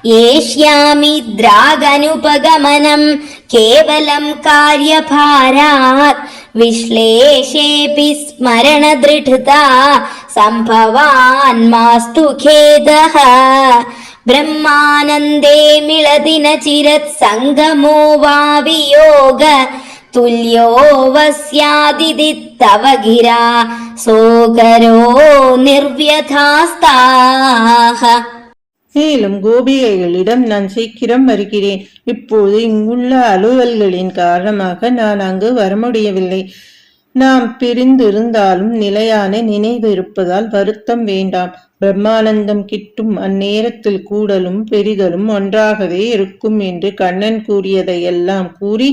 येष्यामिद्रागनुपगमनं केवलं कार्यभारात् विश्लेषेऽपि स्मरणदृढता सम्भवान् मास्तु खेदः ब्रह्मानन्दे मिलति न चिरत् सङ्गमो वा वियोग तुल्यो वस्यादिति तव गिरा सोकरो निर्व्यथास्ताः. மேலும் கோபிகைகளிடம் நான் சீக்கிரம் வருகிறேன். இப்போது இங்குள்ள அலுவல்களின் காரணமாக நான் அங்கு வர முடியவில்லை. நாம் பிரிந்திருந்தாலும் நிலையான நினைவு இருப்பதால் வருத்தம் வேண்டாம். பிரம்மானந்தம் கிட்டும் அந்நேரத்தில் கூடலும் பெரிதலும் ஒன்றாகவே இருக்கும் என்று கண்ணன் கூறியதையெல்லாம் கூறி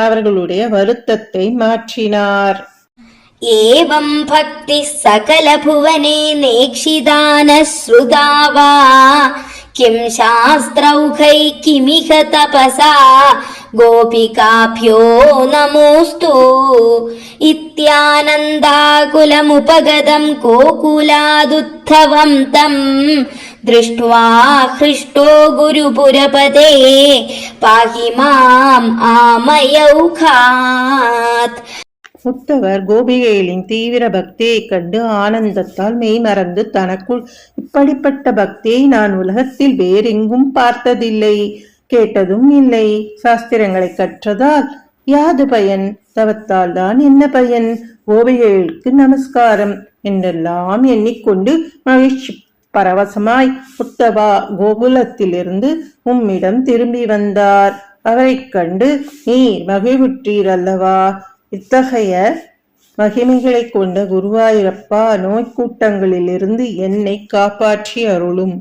அவர்களுடைய வருத்தத்தை மாற்றினார். ஏவம் பக்தி சகல புவனே நேக்ஷிதான ஸ்ருதாவா கிம் சாஸ்திரௌகை கிமிக தபசா கோபிகாப்யோ நமோஸ்து இத்யானந்தாகுலமுபகதம் கோகுலாதுத்தவம் தம் திருஷ்ட்வா ஹ்ருஷ்டோ குருபுரபதே பாஹி மாம் ஆமயௌகாத். உத்தவர் கோபிகைகளின் தீவிர பக்தியை கண்டு ஆனந்தத்தால் மெய்மறந்து தனக்குள், இப்படிப்பட்ட பக்தியை நான் உலகத்தில் வேறெங்கும் பார்த்ததில்லை, கேட்டதும் இல்லை. சாஸ்திரங்களை கற்றதால் யாது பயன்? தவத்தால் தான் என்ன பயன்? கோபிகைகளுக்கு நமஸ்காரம் என்றெல்லாம் எண்ணிக்கொண்டு மகிழ்ச்சி பரவசமாய் உத்தவா கோகுலத்திலிருந்து உம்மிடம் திரும்பி வந்தார். அவரை கண்டு, நீர் மகிழ்வுற்றீர் அல்லவா? இத்தகைய மகிமைகளை கொண்ட குருவாயூரப்பா, நோய்க்கூட்டங்களிலிருந்து என்னை காப்பாற்றி அருளும்.